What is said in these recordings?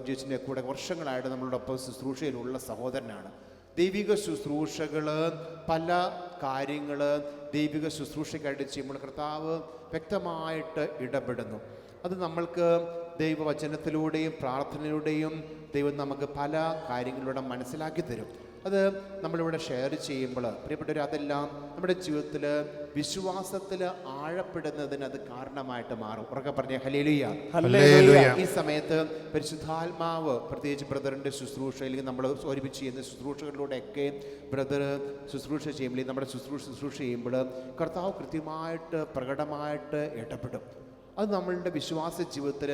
ജിച്ചിൻ്റെ കൂടെ വർഷങ്ങളായിട്ട് നമ്മളോടൊപ്പം ശുശ്രൂഷയിലുള്ള സഹോദരനാണ്. ദൈവിക ശുശ്രൂഷകൾ, പല കാര്യങ്ങൾ ദൈവിക ശുശ്രൂഷയ്ക്കായിട്ട് ചെയ്യുമ്പോൾ കർത്താവ് വ്യക്തമായിട്ട് ഇടപെടുന്നു. അത് നമ്മൾക്ക് ദൈവവചനത്തിലൂടെയും പ്രാർത്ഥനയിലൂടെയും ദൈവം നമുക്ക് പല കാര്യങ്ങളിലൂടെ മനസ്സിലാക്കി തരും. അത് നമ്മളിവിടെ ഷെയർ ചെയ്യുമ്പോൾ പ്രിയപ്പെട്ടവർ, അതെല്ലാം നമ്മുടെ ജീവിതത്തിൽ വിശ്വാസത്തിൽ ആഴപ്പെടുന്നതിന് അത് കാരണമായിട്ട് മാറും. ഉറക്കെ പറഞ്ഞ ഹല്ലേലൂയ, ഹല്ലേലൂയ. ഈ സമയത്ത് പരിശുദ്ധാത്മാവ് പ്രത്യേകിച്ച് ബ്രദറിൻ്റെ ശുശ്രൂഷ, അല്ലെങ്കിൽ നമ്മൾ ഒരുമിച്ച് ചെയ്യുന്ന ശുശ്രൂഷകളിലൂടെയൊക്കെ ബ്രദർ ശുശ്രൂഷ ചെയ്യുമ്പോൾ, നമ്മുടെ ശുശ്രൂഷ ചെയ്യുമ്പോൾ കർത്താവ് കൃത്യമായിട്ട് പ്രകടമായിട്ട് ഇടപെടും. അത് നമ്മളുടെ വിശ്വാസ ജീവിതത്തിൽ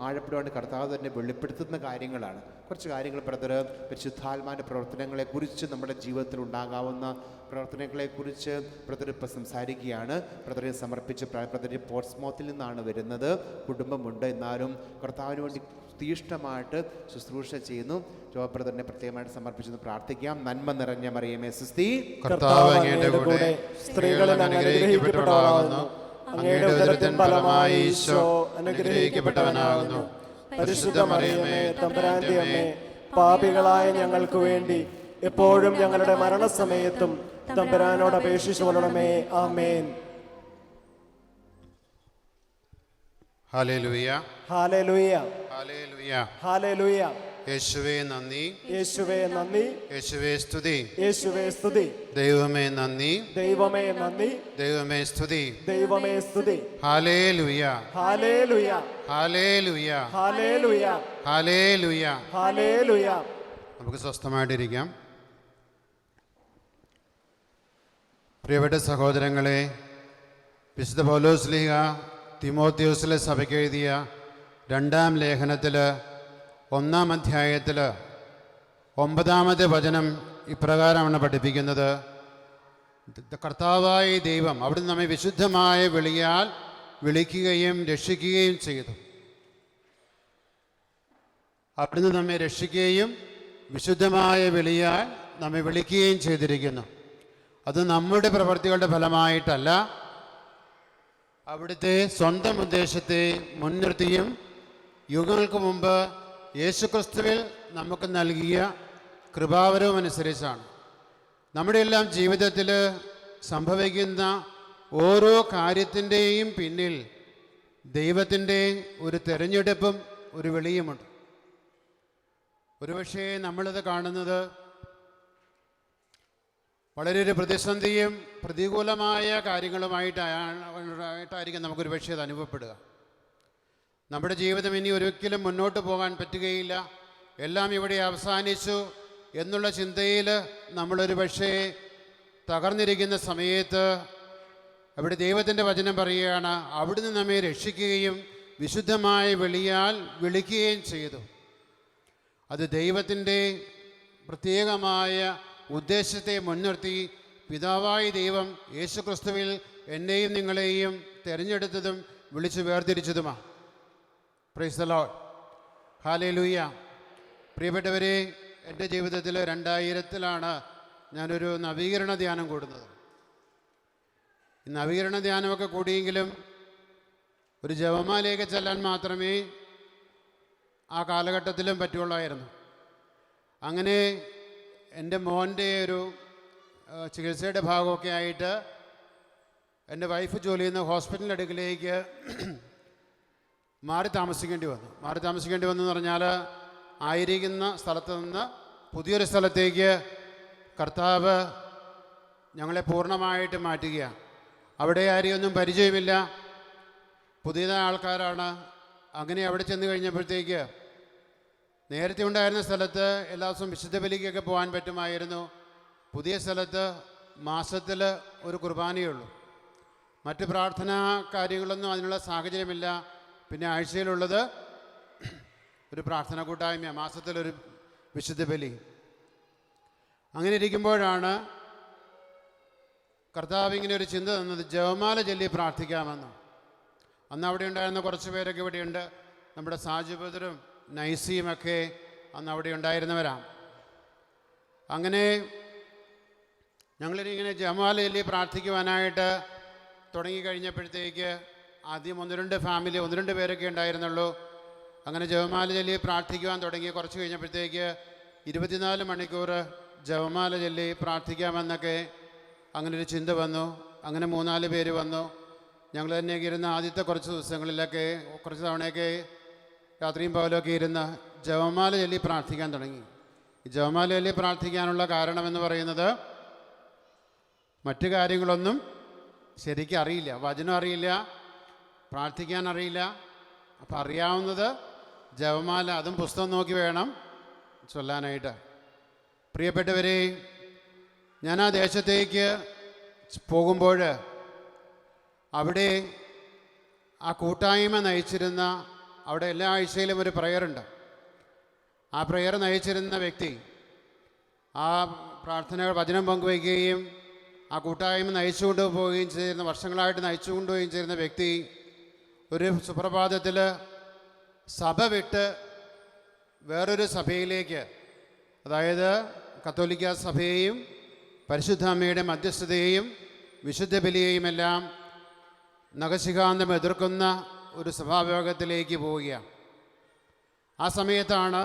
ആഴപ്പെടുവാണ്ട് കർത്താവ് തന്നെ വെളിപ്പെടുത്തുന്ന കാര്യങ്ങളാണ്. കുറച്ച് കാര്യങ്ങൾ ബ്രദർ പരിശുദ്ധാത്മാവിൻ്റെ പ്രവർത്തനങ്ങളെക്കുറിച്ച്, നമ്മുടെ ജീവിതത്തിൽ ഉണ്ടാകാവുന്ന പ്രവർത്തനങ്ങളെക്കുറിച്ച് ബ്രദർ ഇപ്പോൾ സംസാരിക്കുകയാണ്. ബ്രദറെ സമർപ്പിച്ച്, ബ്രദർ പോർട്സ്മൗത്തിൽ നിന്നാണ് വരുന്നത്. കുടുംബമുണ്ട്, എന്നാലും കർത്താവിന് വേണ്ടി തീഷ്ണമായിട്ട് ശുശ്രൂഷ ചെയ്യുന്നു. ജോബ് ബ്രദറിനെ പ്രത്യേകമായിട്ട് സമർപ്പിച്ചെന്ന് പ്രാർത്ഥിക്കാം. നന്മ നിറഞ്ഞ മറിയമേ സ്വസ്തി, കർത്താവ് അങ്ങയുടെ കൂടെ സ്ത്രീകളിൽ അനുഗ്രഹിക്കപ്പെട്ടവളാകുന്നു, അങ്ങയുടെ ഉദരത്തിൻ ഫലമായി ഈശോ അനുഗ്രഹിക്കപ്പെട്ടവനാകുന്നു. പരിശുദ്ധ മറിയമേ തമ്പുരാന്റെ അമ്മേ, പാപികളായ ഞങ്ങൾക്ക് വേണ്ടി എപ്പോഴും ഞങ്ങളുടെ മരണസമയത്തും തമ്പുരാനോട് അപേക്ഷിച്ചു കൊള്ളണമേ. ആമേൻ. ഹല്ലേലൂയ, ഹല്ലേലൂയ, ഹല്ലേലൂയ, ഹല്ലേലൂയ. യേശുവേ നന്ദി, യേശുവേ നന്ദി, യേശുവേ സ്തുതി, യേശുവേ സ്തുതി. ദൈവമേ നന്ദി, ദൈവമേ നന്ദി, ദൈവമേ സ്തുതി, ദൈവമേ സ്തുതി. ഹല്ലേലൂയ, ഹല്ലേലൂയ, ഹല്ലേലൂയ, ഹല്ലേലൂയ, ഹല്ലേലൂയ. ഹല്ലേലൂയ. നമുക്ക് സ്വസ്ഥമായിട്ടിരിക്കാം. പ്രിയപ്പെട്ട സഹോദരങ്ങളെ, വിശുദ്ധ പൗലോസ് ശ്ലീഹ തിമോത്തിയോസിലെ സഭയ്ക്ക് എഴുതിയ 2-ാം ലേഖനത്തിൽ 1-ാം അധ്യായത്തിൽ 9-ാമത്തെ വചനം ഇപ്രകാരമാണ് പഠിപ്പിക്കുന്നത്. കർത്താവായ ദൈവം അവിടുന്ന് നമ്മെ വിശുദ്ധമായ വിളിയാൽ വിളിക്കുകയും രക്ഷിക്കുകയും ചെയ്തു. അവിടുന്ന് നമ്മെ രക്ഷിക്കുകയും വിശുദ്ധമായ വിളിയാൽ നമ്മെ വിളിക്കുകയും ചെയ്തിരിക്കുന്നു. അത് നമ്മുടെ പ്രവൃത്തികളുടെ ഫലമായിട്ടല്ല, അവിടുത്തെ സ്വന്തം ഉദ്ദേശത്തെ മുൻനിർത്തിയും യുഗങ്ങൾക്ക് മുമ്പ് യേശുക്രിസ്തുവിൽ നമുക്ക് നൽകിയ കൃപാവരവും അനുസരിച്ചാണ്. നമ്മുടെ എല്ലാം ജീവിതത്തിൽ സംഭവിക്കുന്ന ഓരോ കാര്യത്തിൻ്റെയും പിന്നിൽ ദൈവത്തിൻ്റെ ഒരു തിരഞ്ഞെടുപ്പും ഒരു വിളിയുമുണ്ട്. ഒരുപക്ഷേ നമ്മളിത് കാണുന്നത് വളരെ ഒരു പ്രതിസന്ധിയും പ്രതികൂലമായ കാര്യങ്ങളുമായിട്ടായിരിക്കും നമുക്കൊരു പക്ഷേ അത് അനുഭവപ്പെടുക. നമ്മുടെ ജീവിതം ഇനി ഒരിക്കലും മുന്നോട്ട് പോകാൻ പറ്റുകയില്ല, എല്ലാം ഇവിടെ അവസാനിച്ചു എന്നുള്ള ചിന്തയിൽ നമ്മളൊരു പക്ഷേ തകർന്നിരിക്കുന്ന സമയത്ത് അവിടെ ദൈവത്തിൻ്റെ വചനം പറയുകയാണ്, അവിടുന്ന് നമ്മെ രക്ഷിക്കുകയും വിശുദ്ധമായ വിളിയാൽ വിളിക്കുകയും ചെയ്തു. അത് ദൈവത്തിൻ്റെ പ്രത്യേകമായ ഉദ്ദേശത്തെ മുൻനിർത്തി പിതാവായ ദൈവം യേശുക്രിസ്തുവിൽ എന്നെയും നിങ്ങളെയും തിരഞ്ഞെടുത്തതും വിളിച്ച് വേർതിരിച്ചതുമാണ്. പ്രൈസ് ദി ലോർഡ്, ഹല്ലേലൂയ. പ്രിയപ്പെട്ടവരെ, എൻ്റെ ജീവിതത്തിൽ 2000-ലാണ് ഞാനൊരു നവീകരണ ധ്യാനം കൂടുന്നത്. ഈ നവീകരണ ധ്യാനമൊക്കെ കൂടിയെങ്കിലും ഒരു ജപമാലയൊക്കെ ചെല്ലാൻ മാത്രമേ ആ കാലഘട്ടത്തിലും പറ്റുള്ളായിരുന്നു. അങ്ങനെ എൻ്റെ മോൻ്റെ ഒരു ചികിത്സയുടെ ഭാഗമൊക്കെ ആയിട്ട് എൻ്റെ വൈഫ് ജോലി ചെയ്യുന്ന ഹോസ്പിറ്റലിൻ്റെ അടുക്കിലേക്ക് മാറി താമസിക്കേണ്ടി വന്നു എന്ന് പറഞ്ഞാൽ, ആയിരിക്കുന്ന സ്ഥലത്ത് നിന്ന് പുതിയൊരു സ്ഥലത്തേക്ക് കർത്താവ് ഞങ്ങളെ പൂർണ്ണമായിട്ട് മാറ്റുകയാണ്. അവിടെ ആരെയൊന്നും പരിചയമില്ല, പുതിയതായ ആൾക്കാരാണ്. അങ്ങനെ അവിടെ ചെന്ന് കഴിഞ്ഞപ്പോഴത്തേക്ക് നേരത്തെ ഉണ്ടായിരുന്ന സ്ഥലത്ത് എല്ലാ ദിവസവും വിശുദ്ധ ബലിക്കൊക്കെ പോകാൻ പറ്റുമായിരുന്നു. പുതിയ സ്ഥലത്ത് മാസത്തിൽ ഒരു കുർബാനയുള്ളൂ, മറ്റ് പ്രാർത്ഥനാ കാര്യങ്ങളൊന്നും അതിനുള്ള സാഹചര്യമില്ല. പിന്നെ ആഴ്ചയിലുള്ളത് ഒരു പ്രാർത്ഥന കൂട്ടായ്മ, മാസത്തിലൊരു വിശുദ്ധ ബലി. അങ്ങനെ ഇരിക്കുമ്പോഴാണ് കർത്താവ് ഇങ്ങനെ ഒരു ചിന്ത തന്നത്, ജപമാല ചൊല്ലി പ്രാർത്ഥിക്കാമെന്ന്. അന്ന് അവിടെ ഉണ്ടായിരുന്ന കുറച്ച് പേരൊക്കെ ഇവിടെയുണ്ട്. നമ്മുടെ സാജുബദറും നൈസിയുമൊക്കെ അന്ന് അവിടെ ഉണ്ടായിരുന്നവരാണ്. അങ്ങനെ ഞങ്ങളിങ്ങനെ ജപമാല ചൊല്ലി പ്രാർത്ഥിക്കുവാനായിട്ട് തുടങ്ങിക്കഴിഞ്ഞപ്പോഴത്തേക്ക് ആദ്യം 1-2 ഫാമിലി, 1-2 പേരൊക്കെ ഉണ്ടായിരുന്നുള്ളൂ. അങ്ങനെ ജപമാല ചൊല്ലി പ്രാർത്ഥിക്കുവാൻ തുടങ്ങി. കുറച്ച് കഴിഞ്ഞപ്പോഴത്തേക്ക് 24 മണിക്കൂർ ജപമാല ചൊല്ലി പ്രാർത്ഥിക്കാമെന്നൊക്കെ അങ്ങനെ ഒരു ചിന്ത വന്നു. അങ്ങനെ 3-4 പേര് വന്നു. ഞങ്ങൾ തന്നെയൊക്കെ ഇരുന്ന ആദ്യത്തെ കുറച്ച് ദിവസങ്ങളിലൊക്കെ കുറച്ച് തവണയൊക്കെ രാത്രിയും പകലൊക്കെ ഇരുന്ന് ജപമാല ചൊല്ലി പ്രാർത്ഥിക്കാൻ തുടങ്ങി. ഈ ജപമാല ചൊല്ലി പ്രാർത്ഥിക്കാനുള്ള കാരണമെന്ന് പറയുന്നത് മറ്റു കാര്യങ്ങളൊന്നും ശരിക്കും അറിയില്ല, വചനം അറിയില്ല, പ്രാർത്ഥിക്കാൻ അറിയില്ല. അപ്പം അറിയാവുന്നത് ജപമാല, അതും പുസ്തകം നോക്കി വേണം ചൊല്ലാനായിട്ട്. പ്രിയപ്പെട്ടവരെ, ഞാൻ ആ ദേശത്തേക്ക് പോകുമ്പോൾ അവിടെ ആ കൂട്ടായ്മ നയിച്ചിരുന്ന, അവിടെ എല്ലാ ആഴ്ചയിലും ഒരു പ്രയറുണ്ട്. ആ പ്രയർ നയിച്ചിരുന്ന വ്യക്തി ആ പ്രാർത്ഥനകൾ വചനം പങ്കുവയ്ക്കുകയും ആ കൂട്ടായ്മ നയിച്ചുകൊണ്ട് പോവുകയും ചെയ്തിരുന്ന, വർഷങ്ങളായിട്ട് നയിച്ചുകൊണ്ട് പോവുകയും ചെയ്യുന്ന വ്യക്തി ഒരു സുപ്രഭാതത്തിൽ സഭ വിട്ട് വേറൊരു സഭയിലേക്ക്, അതായത് കത്തോലിക്ക സഭയെയും പരിശുദ്ധ അമ്മയുടെ മധ്യസ്ഥതയെയും വിശുദ്ധ ബലിയെയുമെല്ലാം നഖശിഖാന്തം എതിർക്കുന്ന ഒരു സഭാവിഭാഗത്തിലേക്ക് പോവുകയാണ്. ആ സമയത്താണ്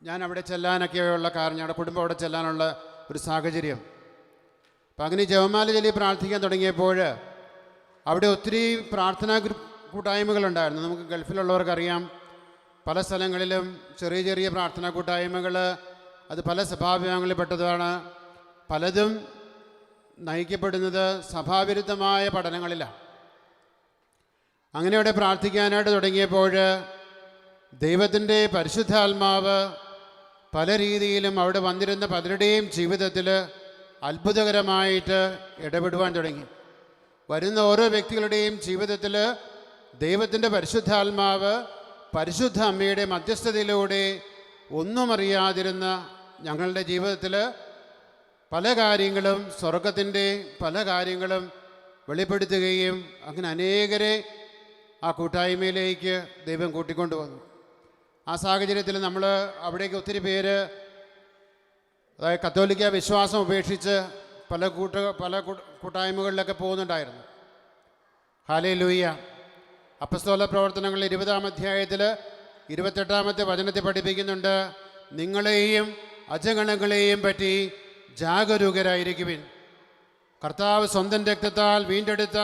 ഞാൻ അവിടെ ചെല്ലാനൊക്കെയുള്ള കാരണം, ഞങ്ങളുടെ കുടുംബം അവിടെ ചെല്ലാനുള്ള ഒരു സാഹചര്യം. അപ്പം അങ്ങനെ ജപമാല ചൊല്ലി പ്രാർത്ഥിക്കാൻ തുടങ്ങിയപ്പോൾ അവിടെ ഒത്തിരി പ്രാർത്ഥനാ കൂട്ടായ്മകളുണ്ടായിരുന്നു. നമുക്ക് ഗൾഫിലുള്ളവർക്കറിയാം, പല സ്ഥലങ്ങളിലും ചെറിയ ചെറിയ പ്രാർത്ഥനാ കൂട്ടായ്മകൾ, അത് പല സഭാവിഭാഗങ്ങളിൽ പെട്ടതാണ്. പലതും നയിക്കപ്പെടുന്നത് സഭാവിരുദ്ധമായ പഠനങ്ങളിലാണ്. അങ്ങനെ അവിടെ പ്രാർത്ഥിക്കാനായിട്ട് തുടങ്ങിയപ്പോൾ ദൈവത്തിൻ്റെ പരിശുദ്ധാത്മാവ് പല രീതിയിലും അവിടെ വന്നിരുന്ന പലരുടെയും ജീവിതത്തിൽ അത്ഭുതകരമായിട്ട് ഇടപെടുവാൻ തുടങ്ങി. വരുന്ന ഓരോ വ്യക്തികളുടെയും ജീവിതത്തിൽ ദൈവത്തിൻ്റെ പരിശുദ്ധാത്മാവ് പരിശുദ്ധ അമ്മയുടെ മധ്യസ്ഥതയിലൂടെ ഒന്നും അറിയാതിരുന്ന ഞങ്ങളുടെ ജീവിതത്തിൽ പല കാര്യങ്ങളും, സ്വർഗത്തിൻ്റെ പല കാര്യങ്ങളും വെളിപ്പെടുത്തുകയും അങ്ങനെ അനേകരെ ആ കൂട്ടായ്മയിലേക്ക് ദൈവം കൂട്ടിക്കൊണ്ടുവന്നു. ആ സാഹചര്യത്തിൽ നമ്മൾ അവിടേക്ക് ഒത്തിരി പേര്, അതായത് കത്തോലിക്ക വിശ്വാസം ഉപേക്ഷിച്ച് പല കൂട്ടായ്മകളിലൊക്കെ പോകുന്നുണ്ടായിരുന്നു. ഹല്ലേലൂയ. അപ്പസ്തോല പ്രവർത്തനങ്ങൾ 20-ാം അധ്യായത്തിൽ 28-ാമത്തെ വചനത്തിൽ പഠിപ്പിക്കുന്നുണ്ട്, നിങ്ങളെയും അജഗണങ്ങളെയും പറ്റി ജാഗരൂകരായിരിക്കുവിൻ. കർത്താവ് സ്വന്തം രക്തത്താൽ വീണ്ടെടുത്ത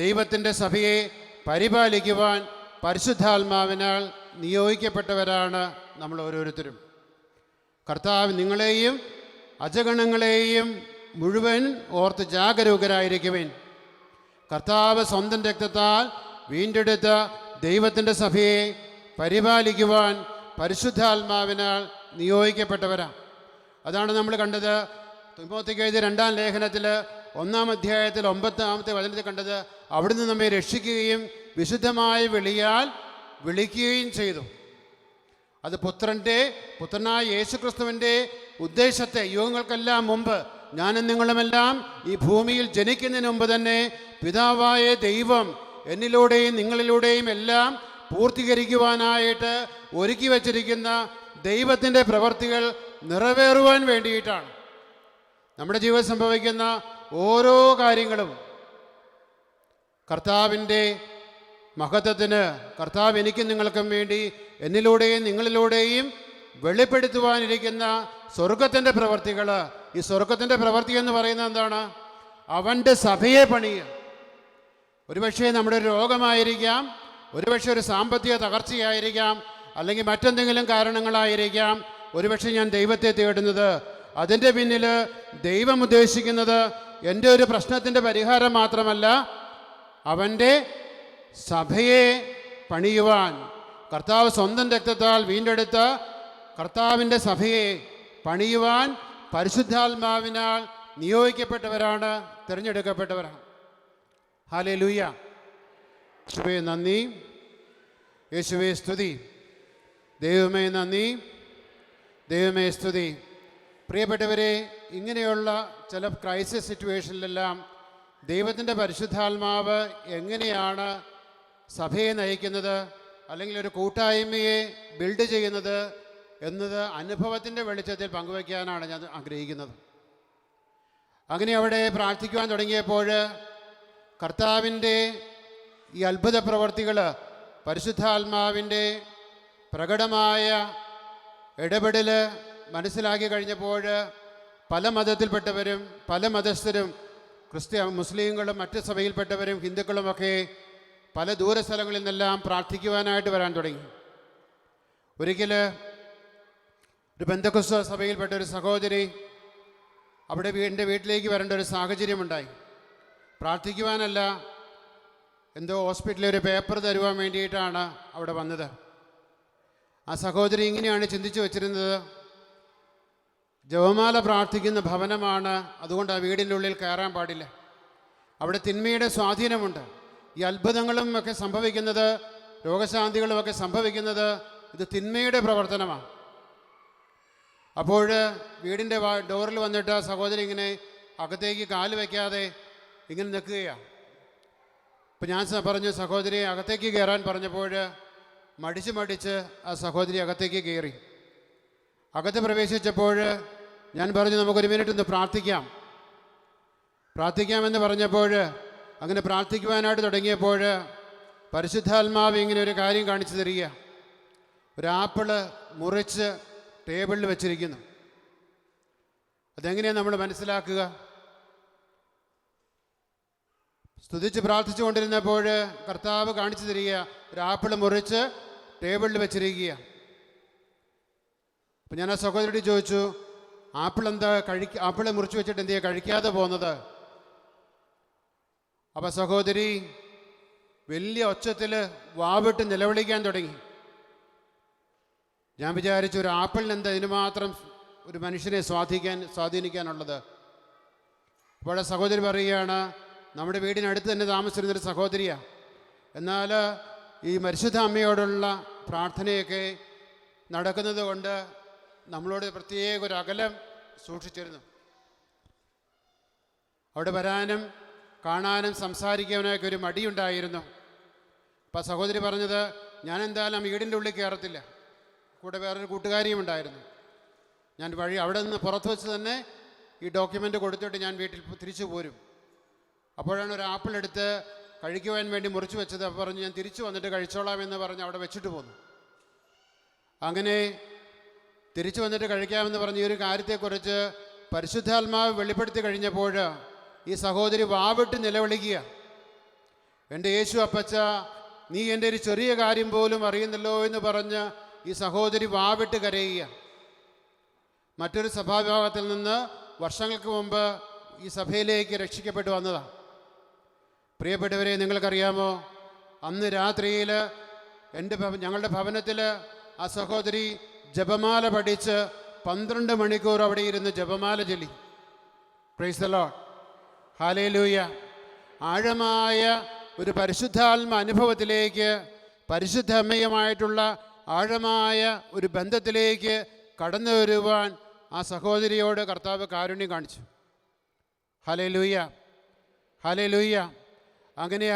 ദൈവത്തിൻ്റെ സഭയെ പരിപാലിക്കുവാൻ പരിശുദ്ധാത്മാവിനാൽ നിയോഗിക്കപ്പെട്ടവരാണ് നമ്മൾ ഓരോരുത്തരും. കർത്താവ് നിങ്ങളെയും അജഗണങ്ങളെയും മുഴുവൻ ഓർത്ത് ജാഗരൂകരായിരിക്കുവിൻ. കർത്താവ് സ്വന്തം രക്തത്താൽ വീണ്ടെടുത്ത ദൈവത്തിൻ്റെ സഭയെ പരിപാലിക്കുവാൻ പരിശുദ്ധാത്മാവിനാൽ നിയോഗിക്കപ്പെട്ടവരാണ്. അതാണ് നമ്മൾ കണ്ടത് തിമോത്തിക്ക് എഴുതിയ 2-ാം ലേഖനത്തിൽ 1-ാം അധ്യായത്തിൽ 9-ാമത്തെ വചനത്തിൽ കണ്ടത്. അവിടുന്ന് നമ്മെ രക്ഷിക്കുകയും വിശുദ്ധമായ വിളിയാൽ വിളിക്കുകയും ചെയ്തു. അത് പുത്രനായ യേശുക്രിസ്തുവിൻ്റെ ഉദ്ദേശത്തെ യുഗങ്ങൾക്കെല്ലാം മുമ്പ്, ഞാനും നിങ്ങളുമെല്ലാം ഈ ഭൂമിയിൽ ജനിക്കുന്നതിന് മുമ്പ് തന്നെ പിതാവായ ദൈവം എന്നിലൂടെയും നിങ്ങളിലൂടെയും എല്ലാം പൂർത്തീകരിക്കുവാനായിട്ട് ഒരുക്കി വച്ചിരിക്കുന്ന ദൈവത്തിൻ്റെ പ്രവൃത്തികൾ നിറവേറുവാൻ വേണ്ടിയിട്ടാണ്. നമ്മുടെ ജീവിതത്തിൽ സംഭവിക്കുന്ന ഓരോ കാര്യങ്ങളും കർത്താവിൻ്റെ മഹത്വത്തിന്, കർത്താവ് എനിക്കും നിങ്ങൾക്കും വേണ്ടി എന്നിലൂടെയും നിങ്ങളിലൂടെയും വെളിപ്പെടുത്തുവാനിരിക്കുന്ന സ്വർഗത്തിൻ്റെ പ്രവൃത്തികൾ. ഈ സ്വർഗത്തിൻ്റെ പ്രവൃത്തി എന്ന് പറയുന്നത് എന്താണ്? അവൻ്റെ സഭയെ പണിയുക. ഒരുപക്ഷെ നമ്മുടെ ഒരു രോഗമായിരിക്കാം, ഒരുപക്ഷെ ഒരു സാമ്പത്തിക തകർച്ചയായിരിക്കാം, അല്ലെങ്കിൽ മറ്റെന്തെങ്കിലും കാരണങ്ങളായിരിക്കാം ഒരുപക്ഷെ ഞാൻ ദൈവത്തെ തേടുന്നത്. അതിൻ്റെ പിന്നിൽ ദൈവം ഉദ്ദേശിക്കുന്നത് എൻ്റെ ഒരു പ്രശ്നത്തിൻ്റെ പരിഹാരം മാത്രമല്ല, അവൻ്റെ സഭയെ പണിയുവാൻ. കർത്താവ് സ്വന്തം രക്തത്താൽ വീണ്ടെടുത്ത കർത്താവിൻ്റെ സഭയെ പണിയുവാൻ പരിശുദ്ധാത്മാവിനാൽ നിയോഗിക്കപ്പെട്ടവരാണ്, തിരഞ്ഞെടുക്കപ്പെട്ടവരാണ്. ഹല്ലേലൂയ. യേശുവേ നന്ദി, യേശുവേ സ്തുതി. ദൈവമേ നന്ദി, ദൈവമേ സ്തുതി. പ്രിയപ്പെട്ടവരെ, ഇങ്ങനെയുള്ള ചില ക്രൈസിസ് സിറ്റുവേഷനിലെല്ലാം ദൈവത്തിൻ്റെ പരിശുദ്ധാത്മാവ് എങ്ങനെയാണ് സഭയെ നയിക്കുന്നത്, അല്ലെങ്കിൽ ഒരു കൂട്ടായ്മയെ ബിൽഡ് ചെയ്യുന്നത് എന്നത് അനുഭവത്തിൻ്റെ വെളിച്ചത്തിൽ പങ്കുവയ്ക്കാനാണ് ഞാൻ ആഗ്രഹിക്കുന്നത്. അങ്ങനെ അവിടെ പ്രാർത്ഥിക്കുവാൻ തുടങ്ങിയപ്പോൾ കർത്താവിൻ്റെ ഈ അത്ഭുത പ്രവർത്തികൾ പരിശുദ്ധാത്മാവിൻ്റെ പ്രകടമായ ഇടപെടൽ മനസ്സിലാക്കി കഴിഞ്ഞപ്പോൾ പല മതത്തിൽപ്പെട്ടവരും പല മതസ്ഥരും മുസ്ലിങ്ങളും മറ്റ് സഭയിൽപ്പെട്ടവരും ഹിന്ദുക്കളുമൊക്കെ പല ദൂരസ്ഥലങ്ങളിൽ നിന്നെല്ലാം പ്രാർത്ഥിക്കുവാനായിട്ട് വരാൻ തുടങ്ങി. ഒരിക്കൽ ഒരു പെന്തക്കോസ്ത സഭയിൽപ്പെട്ട ഒരു സഹോദരി അവിടെ എൻ്റെ വീട്ടിലേക്ക് വരേണ്ട ഒരു സാഹചര്യമുണ്ടായി. പ്രാർത്ഥിക്കുവാനല്ല, എന്തോ ഹോസ്പിറ്റലിൽ ഒരു പേപ്പർ തരുവാൻ വേണ്ടിയിട്ടാണ് അവിടെ വന്നത്. ആ സഹോദരി ഇങ്ങനെയാണ് ചിന്തിച്ചു വച്ചിരുന്നത്, ജപമാല പ്രാർത്ഥിക്കുന്ന ഭവനമാണ്, അതുകൊണ്ട് ആ വീടിൻ്റെ ഉള്ളിൽ കയറാൻ പാടില്ല, അവിടെ തിന്മയുടെ സ്വാധീനമുണ്ട്, ഈ അത്ഭുതങ്ങളും ഒക്കെ സംഭവിക്കുന്നത്, രോഗശാന്തികളുമൊക്കെ സംഭവിക്കുന്നത് ഇത് തിന്മയുടെ പ്രവർത്തനമാണ്. അപ്പോൾ വീടിൻ്റെ ഡോറിൽ വന്നിട്ട് സഹോദരി ഇങ്ങനെ അകത്തേക്ക് കാല് വയ്ക്കാതെ ഇങ്ങനെ നിൽക്കുകയാണ്. അപ്പം ഞാൻ പറഞ്ഞു, സഹോദരി അകത്തേക്ക് കയറാൻ പറഞ്ഞപ്പോൾ മടിച്ച് ആ സഹോദരി അകത്തേക്ക് കയറി. അകത്ത് പ്രവേശിച്ചപ്പോൾ ഞാൻ പറഞ്ഞു, നമുക്കൊരു മിനിറ്റ് ഒന്ന് പ്രാർത്ഥിക്കാമെന്ന് പറഞ്ഞപ്പോൾ അങ്ങനെ പ്രാർത്ഥിക്കുവാനായിട്ട് തുടങ്ങിയപ്പോൾ പരിശുദ്ധാത്മാവ് ഇങ്ങനെ ഒരു കാര്യം കാണിച്ചു തരിക. ഒരു ആപ്പിള് മുറിച്ച് ടേബിളിൽ വെച്ചിരിക്കുന്നു. അതെങ്ങനെയാണ് നമ്മൾ മനസ്സിലാക്കുക? സ്തുതിച്ച് പ്രാർത്ഥിച്ചു കൊണ്ടിരുന്നപ്പോൾ കർത്താവ് കാണിച്ചു തരിക, ഒരു ആപ്പിള് മുറിച്ച് ടേബിളിൽ വെച്ചിരിക്കുക. അപ്പം ഞാൻ ആ സഹോദരിയോട് ചോദിച്ചു, ആപ്പിള് മുറിച്ച് വെച്ചിട്ട് എന്തിനാ കഴിക്കാതെ പോകുന്നത്? അപ്പം സഹോദരി വലിയ ഒച്ചത്തിൽ വാവിട്ട് നിലവിളിക്കാൻ തുടങ്ങി. ഞാൻ വിചാരിച്ചു, ഒരു ആപ്പിളിന് എന്താ ഇതിന് മാത്രം ഒരു മനുഷ്യനെ സ്വാധീനിക്കാനുള്ളത്? അപ്പോൾ സഹോദരി പറയുകയാണ്, നമ്മുടെ വീടിനടുത്ത് തന്നെ താമസിച്ചിരുന്നൊരു സഹോദരിയാണ്, എന്നാൽ ഈ പരിശുദ്ധ അമ്മയോടുള്ള പ്രാർത്ഥനയൊക്കെ നടക്കുന്നത് കൊണ്ട് നമ്മളോട് പ്രത്യേക ഒരു അകലം സൂക്ഷിച്ചിരുന്നു. അവിടെ വരാനും കാണാനും സംസാരിക്കാനൊക്കെ ഒരു മടിയുണ്ടായിരുന്നു. അപ്പം സഹോദരി പറഞ്ഞത്, ഞാൻ എന്തായാലും വീടിൻ്റെ ഉള്ളിൽ കയറത്തില്ല, കൂടെ വേറൊരു കൂട്ടുകാരിയും ഉണ്ടായിരുന്നു. ഞാൻ അവിടെ നിന്ന് പുറത്ത് വെച്ച് തന്നെ ഈ ഡോക്യുമെൻ്റ് കൊടുത്തിട്ട് ഞാൻ വീട്ടിൽ തിരിച്ചു പോരും. അപ്പോഴാണ് ഒരു ആപ്പിൾ എടുത്ത് കഴിക്കുവാൻ വേണ്ടി മുറിച്ച് വെച്ചത്. അപ്പോൾ പറഞ്ഞു, ഞാൻ തിരിച്ചു വന്നിട്ട് കഴിച്ചോളാം എന്ന് പറഞ്ഞ് അവിടെ വെച്ചിട്ട് പോന്നു. അങ്ങനെ തിരിച്ചു വന്നിട്ട് കഴിക്കാമെന്ന് പറഞ്ഞ് ഈ ഒരു കാര്യത്തെക്കുറിച്ച് പരിശുദ്ധാത്മാവ് വെളിപ്പെടുത്തി കഴിഞ്ഞപ്പോൾ ഈ സഹോദരി വാവിട്ട് നിലവിളിക്കുക, എൻ്റെ യേശു അപ്പച്ച, നീ എൻ്റെ ഒരു ചെറിയ കാര്യം പോലും അറിയുന്നല്ലോ എന്ന് പറഞ്ഞ് ഈ സഹോദരി വാവിട്ട് കരയുക. മറ്റൊരു സഭാവിഭാഗത്തിൽ നിന്ന് വർഷങ്ങൾക്ക് മുമ്പ് ഈ സഭയിലേക്ക് രക്ഷിക്കപ്പെട്ടു വന്നതാണ്. പ്രിയപ്പെട്ടവരെ, നിങ്ങൾക്കറിയാമോ, അന്ന് രാത്രിയിൽ ഞങ്ങളുടെ ഭവനത്തിൽ ആ സഹോദരി ജപമാല പഠിച്ച് 12 മണിക്കൂർ അവിടെ ഇരുന്ന് ജപമാല ചൊല്ലി. Price the Lord, hallelujah. ആഴമായ ഒരു പരിശുദ്ധാത്മ അനുഭവത്തിലേക്ക്, പരിശുദ്ധ അമ്മയുമായിട്ടുള്ള ആഴമായ ഒരു ബന്ധത്തിലേക്ക് കടന്നു വരുവാൻ ആ സഹോദരിയോട് കർത്താവ് കാരുണ്യം കാണിച്ചു. Hallelujah, hallelujah. അങ്ങനെ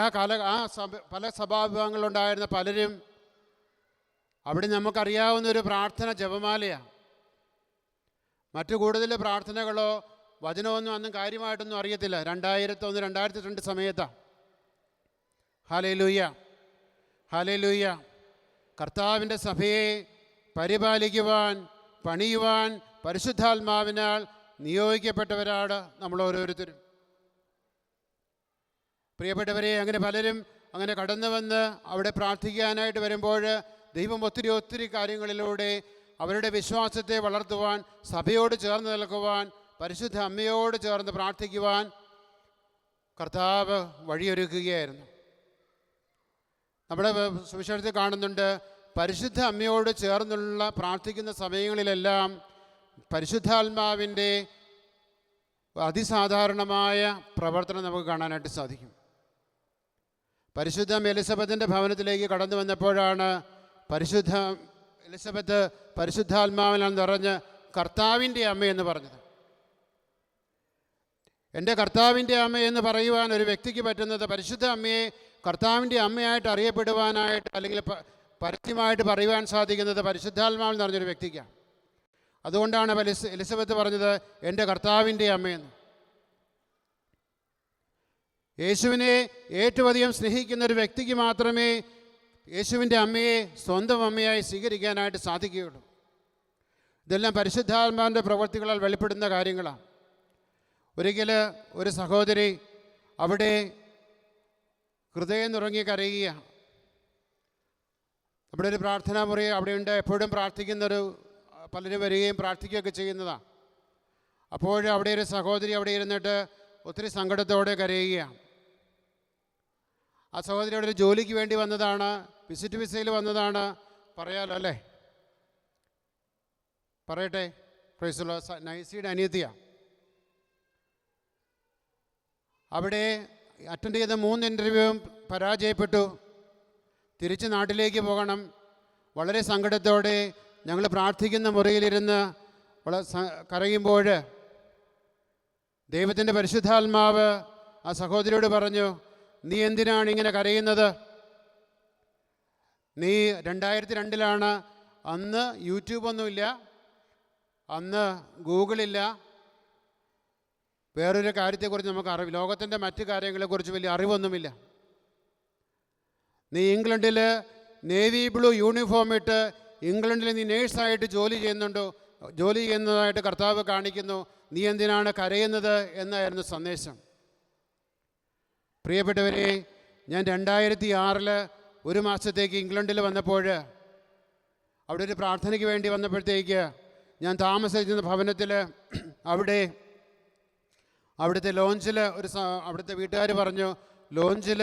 പല സഭാവിഭാഗങ്ങളുണ്ടായിരുന്ന പലരും അവിടെ നമുക്കറിയാവുന്ന ഒരു പ്രാർത്ഥന ജപമാലയാണ്. മറ്റു കൂടുതൽ പ്രാർത്ഥനകളോ വചനമൊന്നും അന്നും കാര്യമായിട്ടൊന്നും അറിയത്തില്ല. 2001, 2002 സമയത്താണ്. Hallelujah, hallelujah. കർത്താവിൻ്റെ സഭയെ പരിപാലിക്കുവാൻ, പണിയുവാൻ പരിശുദ്ധാത്മാവിനാൽ നിയോഗിക്കപ്പെട്ടവരാണ് നമ്മൾ ഓരോരുത്തരും. പ്രിയപ്പെട്ടവരെ, അങ്ങനെ പലരും അങ്ങനെ കടന്നു വന്ന് അവിടെ പ്രാർത്ഥിക്കാനായിട്ട് വരുമ്പോൾ ദൈവം ഒത്തിരി കാര്യങ്ങളിലൂടെ അവരുടെ വിശ്വാസത്തെ വളർത്തുവാൻ, സഭയോട് ചേർന്ന് നിൽക്കുവാൻ, പരിശുദ്ധ അമ്മയോട് ചേർന്ന് പ്രാർത്ഥിക്കുവാൻ കർത്താവ് വഴിയൊരുക്കുകയായിരുന്നു. നമ്മുടെ സുവിശേഷത്തിൽ കാണുന്നുണ്ട്, പരിശുദ്ധ അമ്മയോട് ചേർന്നുള്ള പ്രാർത്ഥിക്കുന്ന സമയങ്ങളിലെല്ലാം പരിശുദ്ധാത്മാവിൻ്റെ അതിസാധാരണമായ പ്രവർത്തനം നമുക്ക് കാണാനായിട്ട് സാധിക്കും. പരിശുദ്ധ എലിസബത്തിൻ്റെ ഭവനത്തിലേക്ക് കടന്നു വന്നപ്പോഴാണ് പരിശുദ്ധ എലിസബത്ത് പരിശുദ്ധാത്മാവിനാൽ നിറഞ്ഞ് കർത്താവിൻ്റെ അമ്മയെന്ന് പറഞ്ഞത്. എൻ്റെ കർത്താവിൻ്റെ അമ്മയെന്ന് പറയുവാൻ ഒരു വ്യക്തിക്ക് പറ്റുന്നത് പരിശുദ്ധ അമ്മയെ കർത്താവിൻ്റെ അമ്മയായിട്ട് അറിയപ്പെടുവാനായിട്ട്, അല്ലെങ്കിൽ പരസ്യമായിട്ട് പറയുവാൻ സാധിക്കുന്നത് പരിശുദ്ധാത്മാവിൽ നിറഞ്ഞൊരു വ്യക്തിക്കാണ്. അതുകൊണ്ടാണ് എലിസബത്ത് പറഞ്ഞത് എൻ്റെ കർത്താവിൻ്റെ അമ്മയെന്ന്. യേശുവിനെ ഏറ്റവും അധികം സ്നേഹിക്കുന്ന ഒരു വ്യക്തിക്ക് മാത്രമേ യേശുവിൻ്റെ അമ്മയെ സ്വന്തം അമ്മയായി സ്വീകരിക്കാനായിട്ട് സാധിക്കുകയുള്ളൂ. ഇതെല്ലാം പരിശുദ്ധാത്മാവിൻ്റെ പ്രവൃത്തികളാൽ വെളിപ്പെടുന്ന കാര്യങ്ങളാണ്. ഒരിക്കൽ ഒരു സഹോദരി അവിടെ ഹൃദയം നുറങ്ങി കരയുകയാണ്. അവിടെ ഒരു പ്രാർത്ഥനാ മുറി അവിടെയുണ്ട്. എപ്പോഴും പ്രാർത്ഥിക്കുന്നൊരു പലരും വരികയും പ്രാർത്ഥിക്കുകയൊക്കെ ചെയ്യുന്നതാണ്. അപ്പോൾ അവിടെ ഒരു സഹോദരി അവിടെ ഇരുന്നിട്ട് ഒത്തിരി സങ്കടത്തോടെ കരയുകയാണ്. ആ സഹോദരി അവിടെ ഒരു ജോലിക്ക് വേണ്ടി വന്നതാണ്, വിസിറ്റ് വിസയിൽ വന്നതാണ്. പറയാലോ അല്ലേ? പറയട്ടെ. പ്രൈസുള്ള നൈസിയുടെ അനിയത്തിയാണ്. അവിടെ അറ്റൻഡ് ചെയ്ത 3 ഇൻ്റർവ്യൂവും പരാജയപ്പെട്ടു. തിരിച്ച് നാട്ടിലേക്ക് പോകണം. വളരെ സങ്കടത്തോടെ ഞങ്ങൾ പ്രാർത്ഥിക്കുന്ന മുറിയിലിരുന്ന് കരയുമ്പോൾ ദൈവത്തിൻ്റെ പരിശുദ്ധാത്മാവ് ആ സഹോദരിയോട് പറഞ്ഞു, നീ എന്തിനാണ് ഇങ്ങനെ കരയുന്നത്? നീ 2002 അന്ന് യൂട്യൂബൊന്നുമില്ല, അന്ന് ഗൂഗിളില്ല, വേറൊരു കാര്യത്തെക്കുറിച്ച് നമുക്ക് ലോകത്തിൻ്റെ മറ്റു കാര്യങ്ങളെക്കുറിച്ച് വലിയ അറിവൊന്നുമില്ല. നീ ഇംഗ്ലണ്ടിൽ നേവി ബ്ലൂ യൂണിഫോം ഇട്ട് ഇംഗ്ലണ്ടിൽ നീ നേഴ്സായിട്ട് ജോലി ചെയ്യുന്നതായിട്ട് കർത്താവ് കാണിക്കുന്നു. നീ എന്തിനാണ് കരയുന്നത് എന്നായിരുന്നു സന്ദേശം. പ്രിയപ്പെട്ടവരെ, ഞാൻ 2006 1 മാസത്തേക്ക് ഇംഗ്ലണ്ടിൽ വന്നപ്പോൾ അവിടെ ഒരു പ്രാർത്ഥനയ്ക്ക് വേണ്ടി വന്നപ്പോഴത്തേക്ക് ഞാൻ താമസിച്ചിരുന്ന ഭവനത്തിൽ അവിടുത്തെ ലോഞ്ചിൽ അവിടുത്തെ വീട്ടുകാർ പറഞ്ഞു, ലോഞ്ചിൽ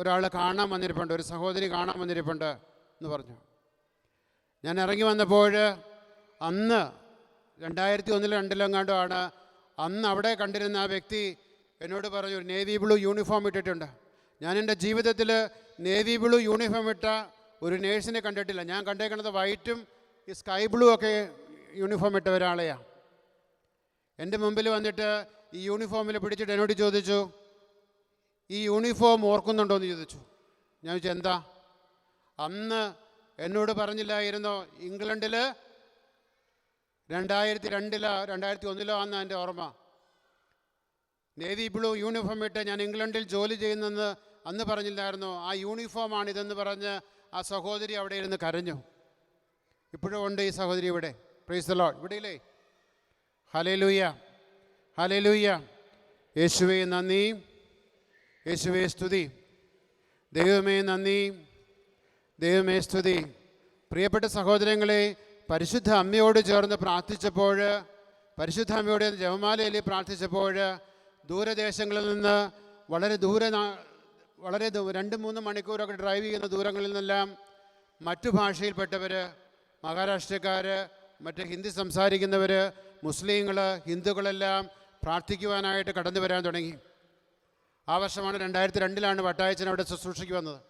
ഒരാൾ കാണാൻ വന്നിരിപ്പുണ്ട്, ഒരു സഹോദരി കാണാൻ വന്നിരിപ്പുണ്ട് എന്ന് പറഞ്ഞു. ഞാൻ ഇറങ്ങി വന്നപ്പോൾ അന്ന് 2001-2002 ആണ്. അന്ന് അവിടെ കണ്ടിരുന്ന ആ വ്യക്തി എന്നോട് പറഞ്ഞു, ഒരു നേവി ബ്ലൂ യൂണിഫോം ഇട്ടിട്ടുണ്ട്. ഞാൻ എൻ്റെ ജീവിതത്തിൽ നേവി ബ്ലൂ യൂണിഫോം ഇട്ട ഒരു നേഴ്സിനെ കണ്ടിട്ടില്ല. ഞാൻ കണ്ടേക്കുന്നത് വൈറ്റും ഈ സ്കൈ ബ്ലൂ ഒക്കെ യൂണിഫോം ഇട്ട ഒരാളെയാണ്. എൻ്റെ മുമ്പിൽ വന്നിട്ട് ഈ യൂണിഫോമിൽ പിടിച്ചിട്ട് എന്നോട് ചോദിച്ചു, ഈ യൂണിഫോം ഓർക്കുന്നുണ്ടോ എന്ന് ചോദിച്ചു. ഞാൻ ചോദിച്ചു, എന്താ? അന്ന് എന്നോട് പറഞ്ഞില്ലായിരുന്നോ ഇംഗ്ലണ്ടിൽ 2001 ആണെന്ന് എൻ്റെ ഓർമ്മ. നേവി ബ്ലൂ യൂണിഫോം ഇട്ട് ഞാൻ ഇംഗ്ലണ്ടിൽ ജോലി ചെയ്യുന്നെന്ന് അന്ന് പറഞ്ഞില്ലായിരുന്നോ? ആ യൂണിഫോമാണ് ഇതെന്ന് പറഞ്ഞ് ആ സഹോദരി അവിടെ ഇരുന്ന് കരഞ്ഞു. ഇപ്പോഴും ഉണ്ട് ഈ സഹോദരി ഇവിടെ. Praise the Lord. ഇവിടെയില്ലേ? ഹല്ലേലൂയ, ഹല്ലേലൂയ. യേശുവേ നന്ദി, യേശുവേ സ്തുതി. ദൈവമേ നന്ദി, ദൈവമേ സ്തുതി. പ്രിയപ്പെട്ട സഹോദരങ്ങളെ, പരിശുദ്ധ അമ്മയോട് ചേർന്ന് പ്രാർത്ഥിച്ചപ്പോൾ, പരിശുദ്ധ അമ്മയോട് ജപമാലയിൽ പ്രാർത്ഥിച്ചപ്പോൾ ദൂരദേശങ്ങളിൽ നിന്ന് വളരെ 2-3 മണിക്കൂറൊക്കെ ഡ്രൈവ് ചെയ്യുന്ന ദൂരങ്ങളിൽ നിന്നെല്ലാം മറ്റു ഭാഷയിൽപ്പെട്ടവർ, മഹാരാഷ്ട്രക്കാർ, മറ്റ് ഹിന്ദി സംസാരിക്കുന്നവർ, മുസ്ലിങ്ങൾ, ഹിന്ദുക്കളെല്ലാം പ്രാർത്ഥിക്കുവാനായിട്ട് കടന്നു വരാൻ തുടങ്ങി. ആ വർഷമാണ് 2002 വട്ടായച്ചൻ അവിടെ ശുശ്രൂഷയ്ക്ക് വന്നത്.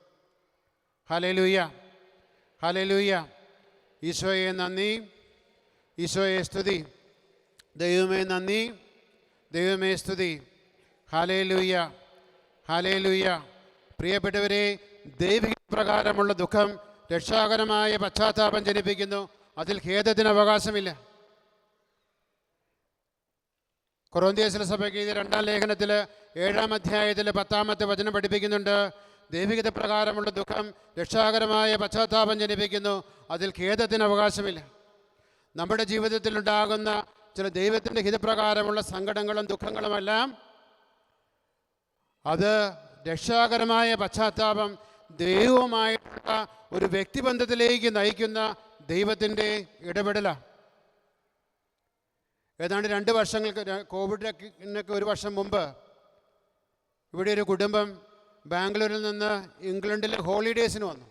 Hallelujah, hallelujah. ഈശോയെ നന്ദി, ഈശോയെ സ്തുതി. ദൈവമേ നന്ദി, ദൈവമേ സ്തുതി. Hallelujah, hallelujah. പ്രിയപ്പെട്ടവരെ, ദൈവിക പ്രകാരമുള്ള ദുഃഖം രക്ഷാകരമായ പശ്ചാത്താപം ജനിപ്പിക്കുന്നു. അതിൽ ഖേദത്തിന് അവകാശമില്ല. കൊറിന്ത്യൻസിലെ സഭയ്ക്ക് എഴുതിയ 2-ാം ലേഖനത്തിൽ 7-ാം അധ്യായത്തിൽ 10-ാമത്തെ വചനം പഠിപ്പിക്കുന്നുണ്ട്. ദൈവികത പ്രകാരമുള്ള ദുഃഖം രക്ഷാകരമായ പശ്ചാത്താപം ജനിപ്പിക്കുന്നു. അതിൽ ഖേദത്തിന് അവകാശമില്ല. നമ്മുടെ ജീവിതത്തിലുണ്ടാകുന്ന ചില ദൈവത്തിൻ്റെ ഹിതപ്രകാരമുള്ള സങ്കടങ്ങളും ദുഃഖങ്ങളുമെല്ലാം അത് രക്ഷാകരമായ പശ്ചാത്താപം, ദൈവവുമായിട്ടുള്ള ഒരു വ്യക്തിബന്ധത്തിലേക്ക് നയിക്കുന്ന ദൈവത്തിൻ്റെ ഇടപെടലാണ്. ഏതാണ്ട് 2 വർഷങ്ങൾക്ക്, കോവിഡിനൊക്കെ 1 വർഷം മുമ്പ്, ഇവിടെ ഒരു കുടുംബം ബാംഗ്ലൂരിൽ നിന്ന് ഇംഗ്ലണ്ടിൽ ഹോളിഡേയ്സിന് വന്നു.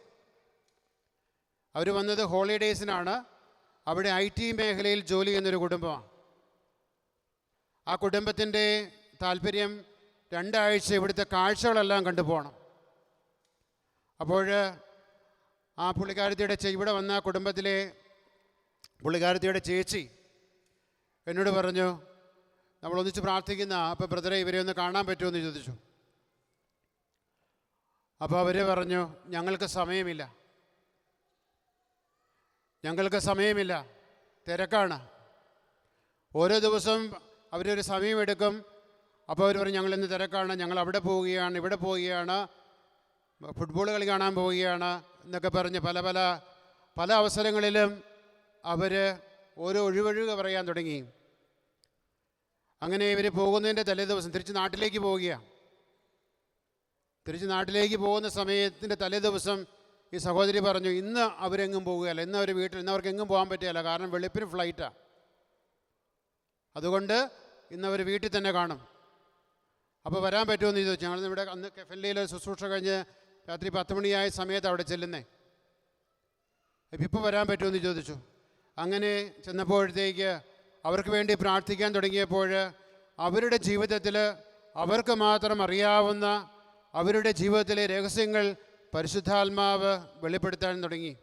അവർ വന്നത് ഹോളിഡേയ്സിനാണ്. അവിടെ IT മേഖലയിൽ ജോലി ചെയ്യുന്നൊരു കുടുംബമാണ്. ആ കുടുംബത്തിൻ്റെ താല്പര്യം 2 ആഴ്ച ഇവിടുത്തെ കാഴ്ചകളെല്ലാം കണ്ടുപോകണം. അപ്പോൾ ആ പുള്ളിക്കാരത്തിയുടെ ഇവിടെ വന്ന കുടുംബത്തിലെ പുള്ളിക്കാരത്തിയുടെ ചേച്ചി എന്നോട് പറഞ്ഞു, നമ്മളൊന്നിച്ച് പ്രാർത്ഥിക്കുന്ന, അപ്പോൾ ബ്രദറെ ഇവരെ ഒന്ന് കാണാൻ പറ്റുമെന്ന് ചോദിച്ചു. അപ്പോൾ അവർ പറഞ്ഞു, ഞങ്ങൾക്ക് സമയമില്ല, തിരക്കാണ്. ഓരോ ദിവസവും അവരൊരു സമയമെടുക്കും. അപ്പോൾ അവർ പറഞ്ഞു, ഞങ്ങളിന്ന് തിരക്കാണ്, ഞങ്ങൾ അവിടെ പോവുകയാണ്, ഇവിടെ പോവുകയാണ്. ഫുട്ബോൾ കളി കാണാൻ പോവുകയാണ് എന്നൊക്കെ പറഞ്ഞ് പല അവസരങ്ങളിലും അവർ ഓരോ ഒഴിവൊഴിവ് പറയാൻ തുടങ്ങി. അങ്ങനെ ഇവർ പോകുന്നതിൻ്റെ തലേദിവസം തിരിച്ച് നാട്ടിലേക്ക് പോവുകയാണ്. തിരിച്ച് നാട്ടിലേക്ക് പോകുന്ന സമയത്തിൻ്റെ തലേദിവസം ഈ സഹോദരി പറഞ്ഞു, ഇന്ന് അവരെങ്ങും പോവുകയല്ല, ഇന്ന് അവർ വീട്ടിൽ, ഇന്ന് അവർക്ക് എങ്ങും പോകാൻ പറ്റുകയില്ല, കാരണം വെളുപ്പിന് ഫ്ലൈറ്റാണ്. അതുകൊണ്ട് ഇന്ന് അവർ വീട്ടിൽ തന്നെ കാണും. അപ്പോൾ വരാൻ പറ്റുമെന്ന് ചോദിച്ചു. ഞങ്ങൾ ഇവിടെ അന്ന് കെഫൻലിയിൽ ശുശ്രൂഷ കഴിഞ്ഞ് രാത്രി 10 മണിയായ സമയത്ത് അവിടെ ചെല്ലുന്നേ. ഇപ്പോൾ വരാൻ പറ്റുമെന്ന് ചോദിച്ചു. അങ്ങനെ ചെന്നപ്പോഴത്തേക്ക് അവർക്ക് വേണ്ടി പ്രാർത്ഥിക്കാൻ തുടങ്ങിയപ്പോൾ അവരുടെ ജീവിതത്തിൽ അവർക്ക് മാത്രം അറിയാവുന്ന അവരുടെ ജീവിതത്തിലെ രഹസ്യങ്ങൾ പരിശുദ്ധാത്മാവ് വെളിപ്പെടുത്താൻ തുടങ്ങി.